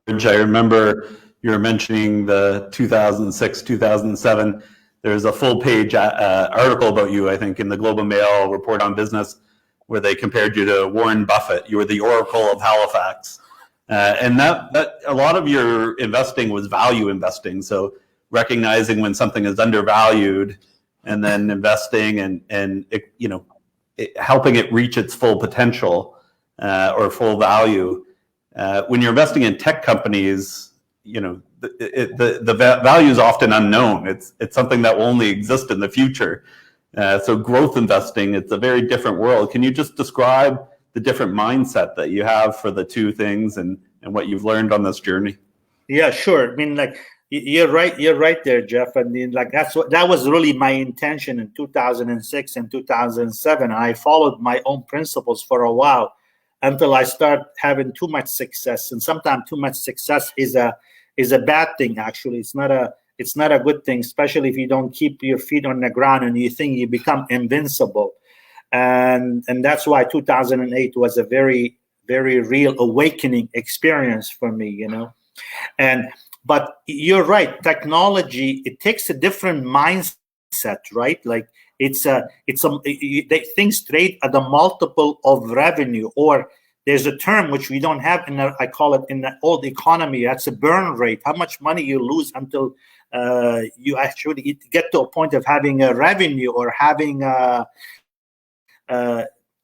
I remember you were mentioning the 2006, 2007. There's a full page article about you, I think, in the Globe and Mail Report on Business, where they compared you to Warren Buffett. You were the Oracle of Halifax. And that a lot of your investing was value investing. So recognizing when something is undervalued, and then investing and helping it reach its full potential or full value. When you're investing in tech companies, the value is often unknown. It's something that will only exist in the future. So growth investing, it's a very different world. Can you just describe the different mindset that you have for the two things and what you've learned on this journey? Yeah, sure. I mean, you're right there, Jeff. I mean, that was really my intention in 2006 and 2007. I followed my own principles for a while until I start having too much success. And sometimes too much success is a bad thing. Actually, it's not a good thing, especially if you don't keep your feet on the ground and you think you become invincible. And that's why 2008 was a very, very real awakening experience for me. But you're right. Technology, it takes a different mindset, right? Like things trade at a multiple of revenue, or there's a term which we don't have I call it in the old economy. That's a burn rate. How much money you lose until you actually get to a point of having a revenue or having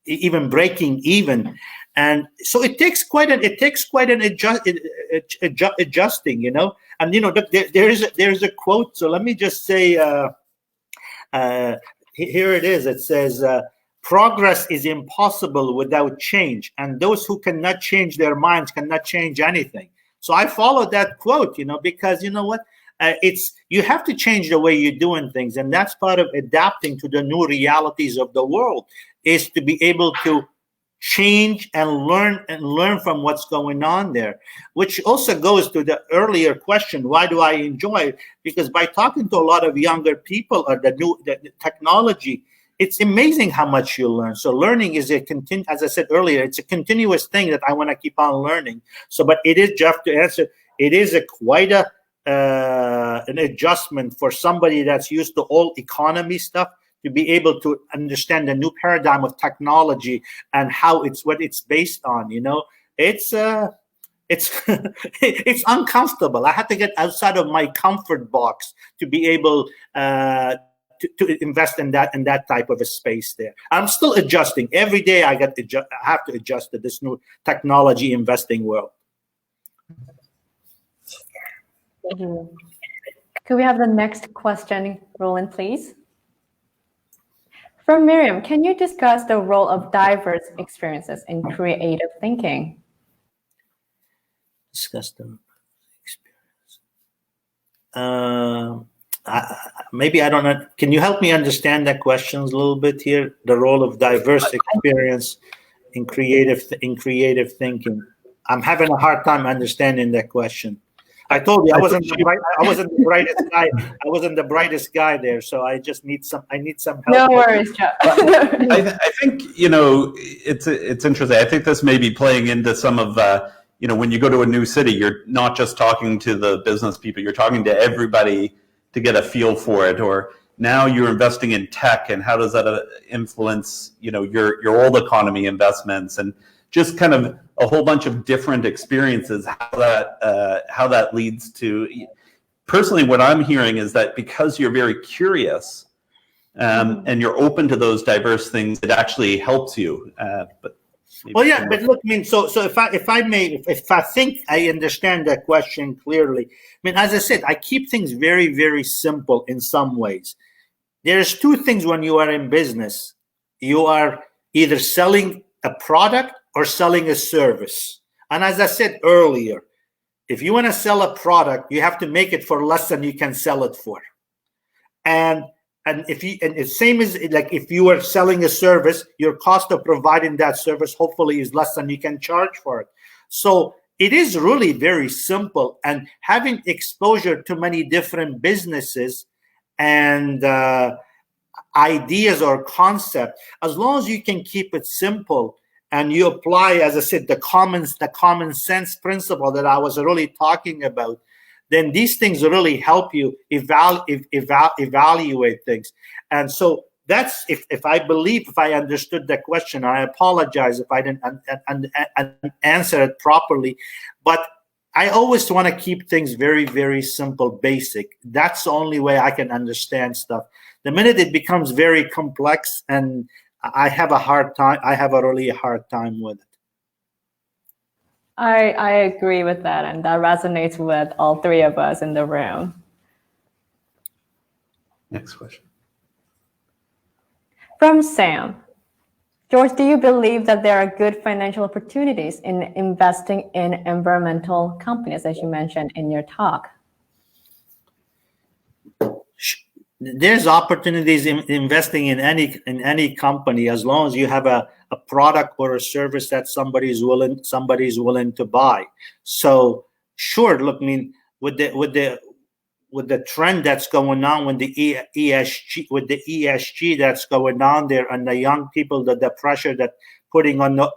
even breaking even. And so it takes quite an adjusting, And there's a quote. So let me just say, here it is. It says, "Progress is impossible without change, and those who cannot change their minds cannot change anything." So I followed that quote, because you know what, you have to change the way you're doing things, and that's part of adapting to the new realities of the world, is to be able to change and learn from what's going on there, which also goes to the earlier question, why do I enjoy it? Because by talking to a lot of younger people or the technology, it's amazing how much you learn. So learning is as I said earlier, it's a continuous thing that I want to keep on learning. So, but it is, Jeff, to answer, it is quite an adjustment for somebody that's used to all economy stuff to be able to understand the new paradigm of technology and what it's based on. It's it's uncomfortable. I had to get outside of my comfort box to be able to invest in that type of a space there. I'm still adjusting. Every day I have to adjust to this new technology investing world. Thank you. Could we have the next question, Roland, please? From Miriam, can you discuss the role of diverse experiences in creative thinking? Discuss the experience. Maybe I don't know. Can you help me understand that questions a little bit here? The role of diverse experience in creative thinking. I'm having a hard time understanding that question. I told you I wasn't the brightest guy. I wasn't the brightest guy there, so I just need some help. No worries, Joe. I think it's interesting. I think this may be playing into some of when you go to a new city, you're not just talking to the business people, you're talking to everybody to get a feel for it. Or now you're investing in tech, and how does that influence your old economy investments, and just kind of a whole bunch of different experiences. How that leads to. Personally, what I'm hearing is that because you're very curious and you're open to those diverse things, it actually helps you. But look, so if I think I understand that question clearly, as I said, I keep things very, very simple in some ways. There's two things when you are in business. You are either selling a product or selling a service. And as I said earlier, if you want to sell a product, you have to make it for less than you can sell it for. And it's same as like if you are selling a service, your cost of providing that service hopefully is less than you can charge for it. So it is really very simple, and having exposure to many different businesses and ideas or concepts, as long as you can keep it simple and you apply, as I said, the common sense principle that I was really talking about, then these things really help you evaluate things. And so that's if I understood the question. I apologize if I didn't answer it properly, but I always want to keep things very, very simple, basic. That's the only way I can understand stuff. The minute it becomes very complex, and I have a really hard time with it. I agree with that, and that resonates with all three of us in the room. Next question. From Sam. George, do you believe that there are good financial opportunities in investing in environmental companies, as you mentioned in your talk? There's opportunities in investing in any company, as long as you have a product or a service that somebody's willing to buy. So sure, look, with the trend that's going on, with the ESG that's going on there, and the young people, the pressure that putting on all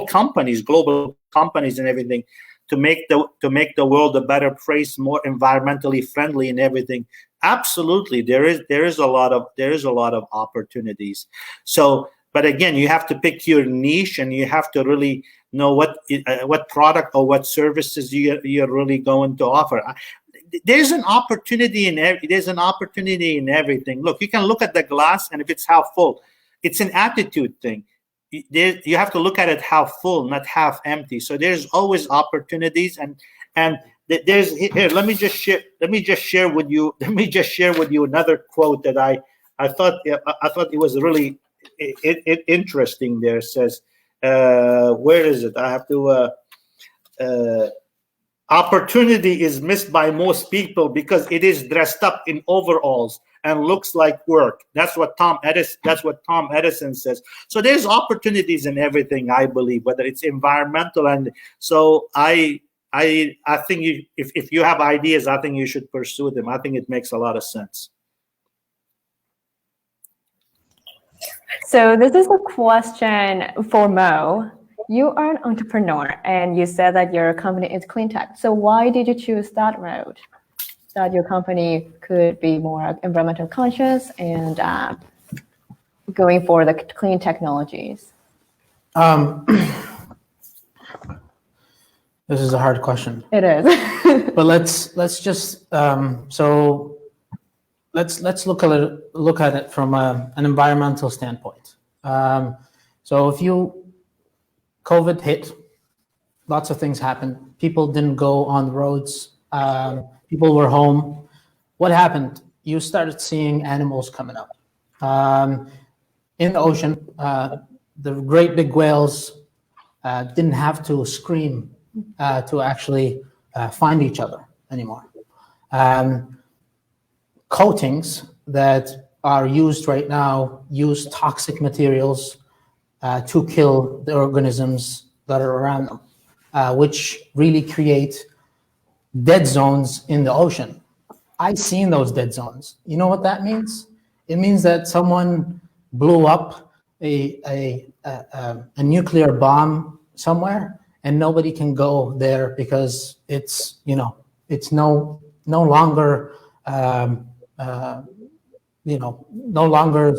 companies, global companies and everything, to make the world a better place, more environmentally friendly and everything. Absolutely, there is a lot of opportunities. So, but again, you have to pick your niche, and you have to really know what product or what services you're really going to offer. There's an opportunity in everything. Look, you can look at the glass, and if it's half full, it's an attitude thing. You have to look at it half full, not half empty. So there's always opportunities, and there's here. Let me just share with you another quote that I thought it was really interesting. There, it says, where is it? I have to. Opportunity is missed by most people because it is dressed up in overalls and looks like work. That's what Tom Edison says. So there's opportunities in everything, I believe, whether it's environmental. And so I think if you have ideas, I think you should pursue them. I think it makes a lot of sense. So this is a question for Mo. You are an entrepreneur, and you said that your company is clean tech. So why did you choose that road? That your company could be more environmental conscious and going for the clean technologies? This is a hard question. It is. But let's just so let's look at it from an environmental standpoint. So if COVID hit, lots of things happened. People didn't go on the roads. People were home. What happened? You started seeing animals coming up in the ocean. The great big whales didn't have to scream to actually find each other anymore. Coatings that are used right now use toxic materials to kill the organisms that are around them, which really create dead zones in the ocean. I've seen those dead zones. You know what that means? It means that someone blew up a nuclear bomb somewhere, and nobody can go there because it's no longer no longer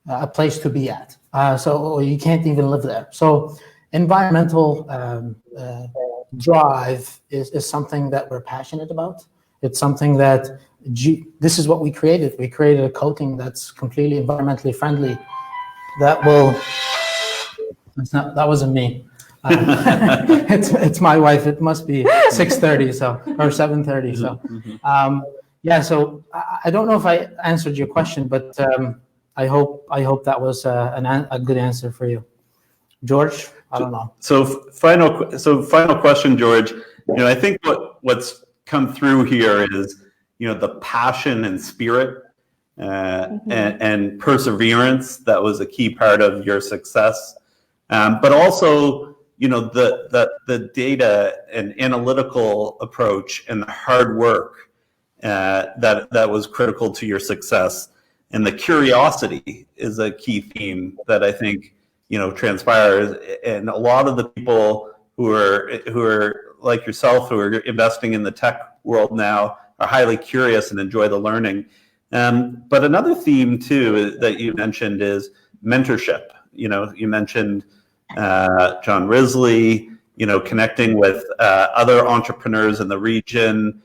a place to be at. So you can't even live there. So environmental drive is something that we're passionate about. It's something that this is what we created. We created a coating that's completely environmentally friendly. That wasn't me. It's my wife. It must be 6:30 or 7:30. So yeah. So I don't know if I answered your question, but I hope that was a good answer for you, George. I don't know. So final question, George. I think what's come through here is the passion and spirit and perseverance that was a key part of your success, but also the data and analytical approach and the hard work that was critical to your success, and the curiosity is a key theme that I think transpires. And a lot of the people who are like yourself, who are investing in the tech world now, are highly curious and enjoy the learning. But another theme too that you mentioned is mentorship. You mentioned John Risley, connecting with other entrepreneurs in the region,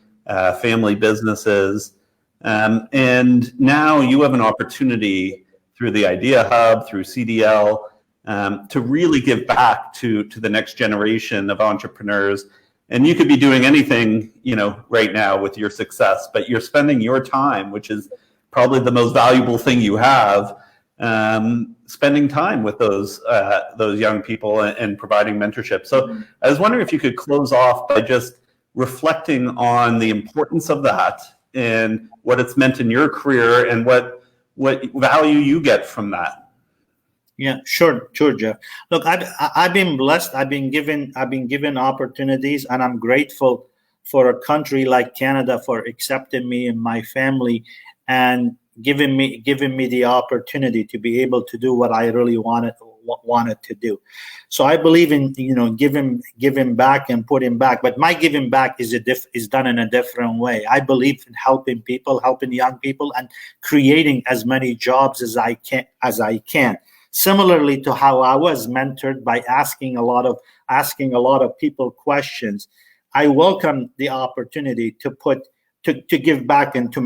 family businesses. And now you have an opportunity through the ideaHUB, through CDL, to really give back to the next generation of entrepreneurs. And you could be doing anything, right now with your success, but you're spending your time, which is probably the most valuable thing you have, spending time with those young people and providing mentorship. So I was wondering if you could close off by just reflecting on the importance of that and what it's meant in your career and what value you get from that. Yeah, sure, Jeff. Look, I've been blessed. I've been given opportunities, and I'm grateful for a country like Canada for accepting me and my family and giving me the opportunity to be able to do what I really wanted to do. So I believe in giving back and putting back, but my giving back is done in a different way. I believe in helping people, helping young people, and creating as many jobs as I can. Similarly to how I was mentored by asking a lot of people questions, I welcome the opportunity to give back and to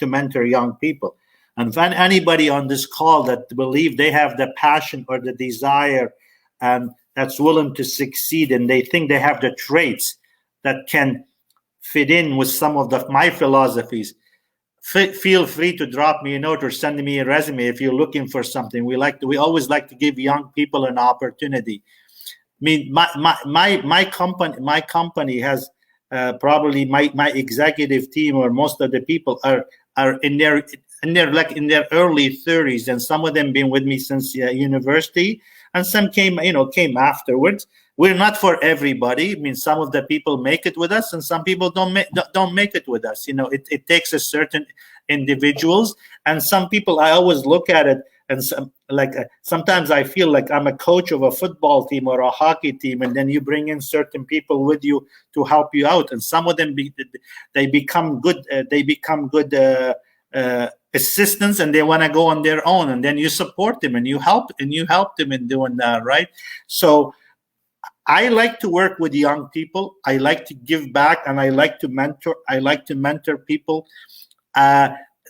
mentor young people. And if anybody on this call that believe they have the passion or the desire and that's willing to succeed, and they think they have the traits that can fit in with some of my philosophies, feel free to drop me a note or send me a resume if you're looking for something. We always like to give young people an opportunity. I mean, my company has probably my executive team, or most of the people are in their early 30s, and some of them been with me since university, and some came afterwards. We're not for everybody. I mean, some of the people make it with us, and some people don't make it with us. It takes a certain individuals, and some people, I always look at it and sometimes I feel like I'm a coach of a football team or a hockey team, and then you bring in certain people with you to help you out, and some of them they become good assistants, and they want to go on their own, and then you support them and you help them in doing that, right? So I like to work with young people. I like to give back, and I like to mentor. I like to mentor people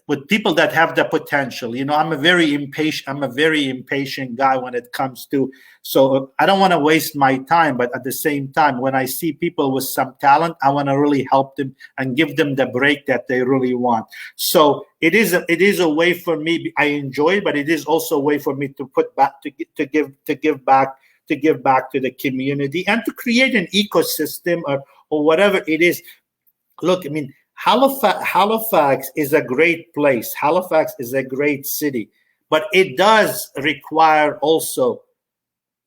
with people that have the potential. I'm a very impatient guy when it comes to. So I don't want to waste my time, but at the same time, when I see people with some talent, I want to really help them and give them the break that they really want. So it is a way for me. I enjoy it, but it is also a way for me to put back to give back to the community and to create an ecosystem or whatever it is. Look, I mean, Halifax is a great place. Halifax is a great city, but it does require also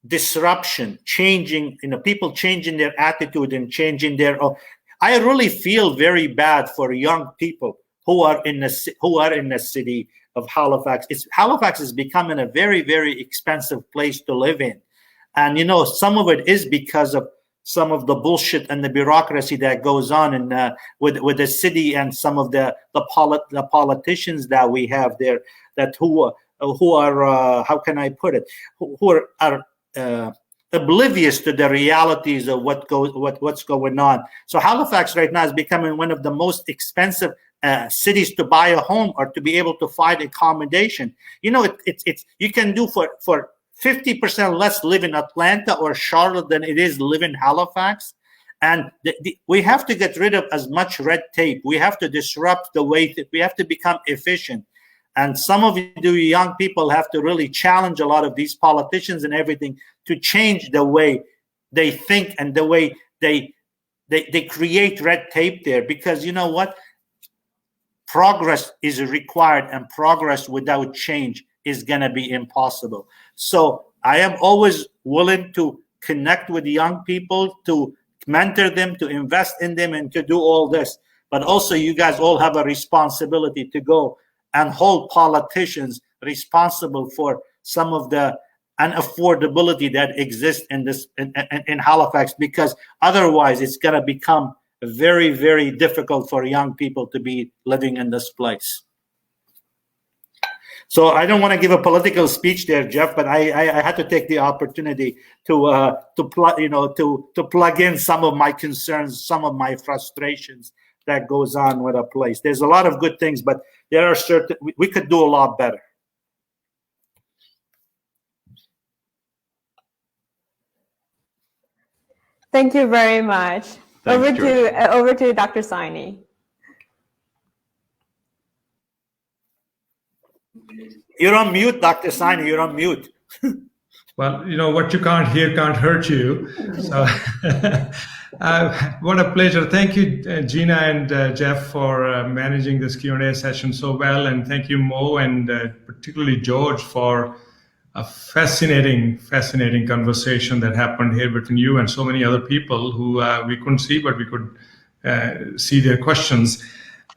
disruption, changing, people changing their attitude and changing their own. I really feel very bad for young people who are in the city of Halifax. Halifax is becoming a very, very expensive place to live in. And, some of it is because of some of the bullshit and the bureaucracy that goes on with the city, and some of the politicians that we have there, that who are how can I put it, who are oblivious to the realities of what's going on. So Halifax right now is becoming one of the most expensive cities to buy a home or to be able to find accommodation. It's you can do for 50% less live in Atlanta or Charlotte than it is live in Halifax. And we have to get rid of as much red tape. We have to disrupt the way that we have to become efficient. And some of you young people have to really challenge a lot of these politicians and everything to change the way they think and the way they create red tape there. Because you know what? Progress is required, and progress without change is going to be impossible. So I am always willing to connect with young people, to mentor them, to invest in them, and to do all this. But also you guys all have a responsibility to go and hold politicians responsible for some of the unaffordability that exists in Halifax, because otherwise it's going to become very, very difficult for young people to be living in this place. So I don't want to give a political speech there, Jeff, but I had to take the opportunity to plug in some of my concerns, some of my frustrations that goes on with a place. There's a lot of good things, but there are certain we could do a lot better. Thank you very much. Thanks, Over to Dr. Saini. You're on mute, Dr. Saini. You're on mute. Well, what you can't hear can't hurt you. So, what a pleasure. Thank you, Gina and Jeff, for managing this Q&A session so well. And thank you, Mo, and particularly George, for a fascinating conversation that happened here between you and so many other people who we couldn't see, but we could see their questions.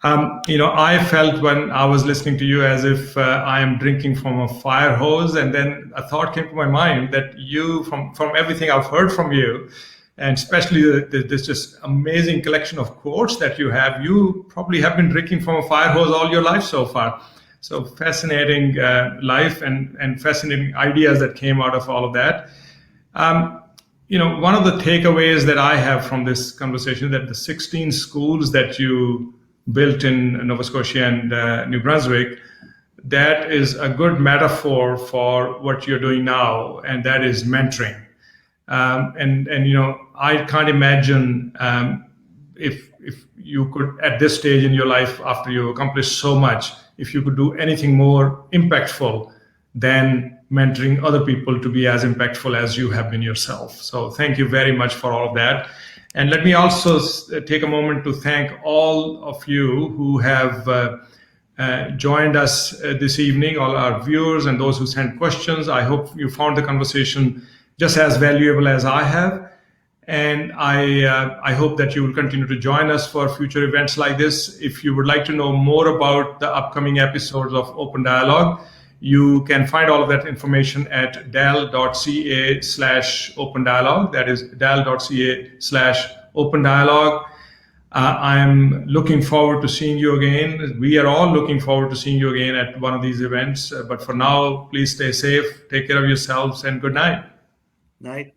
I felt when I was listening to you as if I am drinking from a fire hose, and then a thought came to my mind that you, from everything I've heard from you, and especially this just amazing collection of quotes that you probably have been drinking from a fire hose all your life so far. So fascinating life and fascinating ideas that came out of all of that. One of the takeaways that I have from this conversation, that the 16 schools that you built in Nova Scotia and New Brunswick, that is a good metaphor for what you're doing now, and that is mentoring. I can't imagine if you could, at this stage in your life, after you accomplished so much, if you could do anything more impactful than mentoring other people to be as impactful as you have been yourself. So thank you very much for all of that. And let me also take a moment to thank all of you who have joined us this evening, all our viewers and those who sent questions. I hope you found the conversation just as valuable as I have. And I hope that you will continue to join us for future events like this. If you would like to know more about the upcoming episodes of Open Dialogue, You can find all of that information at dell.ca/open dialogue. That is dell.ca/open dialogue. I'm looking forward to seeing you again. We are all looking forward to seeing you again at one of these events. But for now, please stay safe, take care of yourselves, and good night. Night.